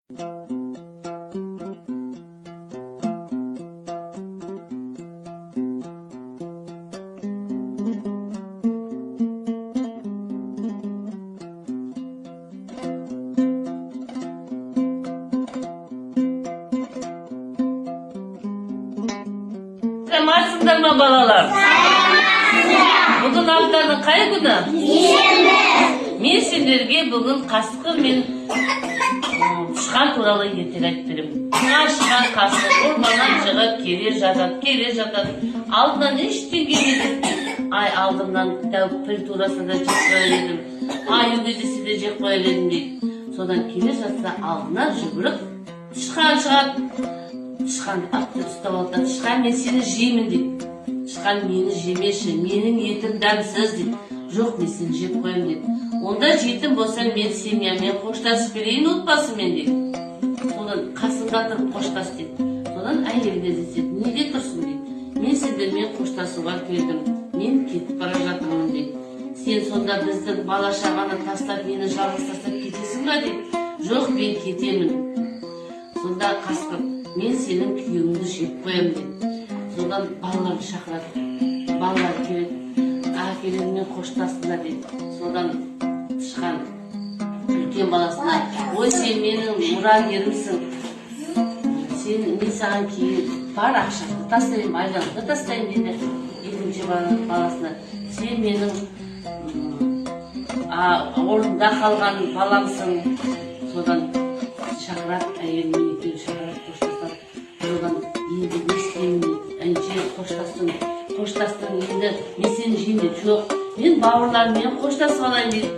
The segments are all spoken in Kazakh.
Selamatsinler mi balalar? Bugün haftanın kay günü? Men sizlerge bugün kaskı men çıkan turalı yeterek birim. Çıkan kaskı ormandan çıkıp gelir jatat. Aldından eşten gelmedim. Ay aldımdan da pil turasında jep koyardım. Ay gecesi de jep koyardım deyip. Sodan gelir jatsa aldına жүгүрүп Тышқан атты ұстап алды. Тышқан мен сені жеймін деп. Тышқан мені жемеші, менің етім дәмсіз деп. Жоқ, мен сені жеп қоямын деп. Онда жетім болсаң мен семьямен қоштасып берейін отбасымен деп. Содан қасында тұрып қоштас деп. Содан әйеліне деседі, неге тұрсың деп. Мен сендермен қоштасуға келдім. Мен кетіп бара жатырмын деп. Сен сонда біздің бала шағаны тастап мені жалғыз тастап кетесің ба деп. Жоқ, мен кетемін. Сонда қасқыр, мен сенің күйеуіңді жеп қоямын деп. Содан балаларды шақырады. Балалар келеді. Әкелермен қоштасыңдар деп. Содан тышқан үлкен баласына, ой, сен менің мұрагерімсің. Мен саған кейін бар ақшақты тастайын, айланды тастайын деді. Екінші баласына, сен менің орында қалған баламсың. Содан шақырады, әйелмен екеуі шақырады, қоштасады. Содан енді не істеймін деп, әнше қоштастың енді мен сені жеймін деп. Жоқ, мен бауырларыммен қоштасып алайын деп.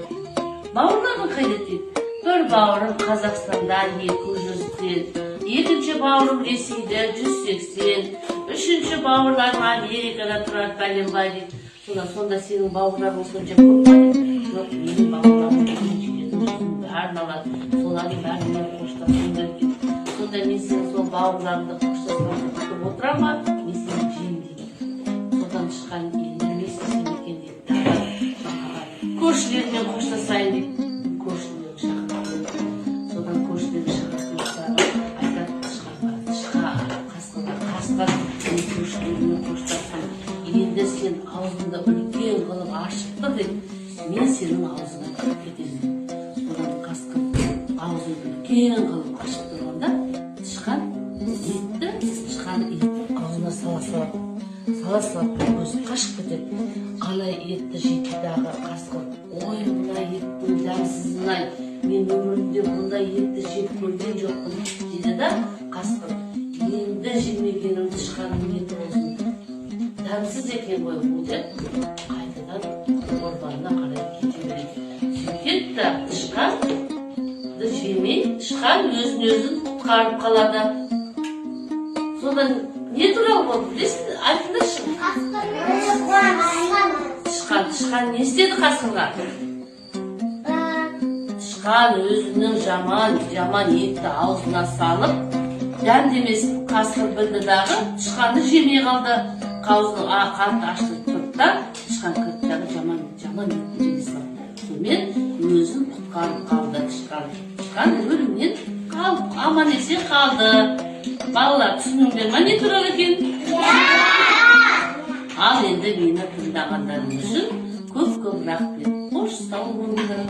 Бауырларың қайда дейді? Бір бауырым Қазақстанда 200-ден, екінші бауырым Ресейде 180, үшінші бауырларым Америкада тұрады бәленбай дейді. Сонда сенің бауырларың сонша көп па дейді? Жоқ, менің бауырларым бәрін алады. Солардың бәрімен қоштасыңдар дейді. Сонда мен сен сол бауырларымды қоштасқанды күтіп отырам ба? Мен сені жеймін дейді. Содан шыққан енді не істесем екен дейді. Көршілермен қоштасайын дейді. Көршілерді шақырады. Содан көршілерді шақырады. Айтады қасқырға, мен көршілермен қоштастым. Енді сен аузыңды үлкен қылып ашып тұр деп, мен сенің аузыңа кіріп кетемін. Содан қасқыр аузын үлкен қылып ашып тұрғанда, тышқан етті аузына сала салып көзі қашып кетеді. Қалай етті жейді дағы қасқыр, ой, бұндай еттің дәмсізін-ай, мен өмірімде бұндай етті жеп көрген жоқпын дейді да, қасқыр, енді жемегенім тышқанның еті болсын, дәмсіз екен ғой бұл деп, қайтадан орбанына қарай кете береді. Сөйтеді, тышқанды жемей, тышқан өзін құтқарып қалады. Содан не туралы болды, білесің, айтыңдаршы. Тышқан не істеді қасқырға? Тышқан өзінің жаман етті аузына салып, дәмдемесін қасқыр білді дағы, тышқанды жемей қалды. Қауызын қанды аштырып тұрды да, тышқан кірді дағы жаман етін жей салды. Сонымен өзін құтқарып қалды тышқан өлімнен қалып, аман есен қалды. Балалар, түсініңдер ма не туралы екен? Ал енді мені тыңдағандарың үшін көп рахмет. Қош сау болыңдар.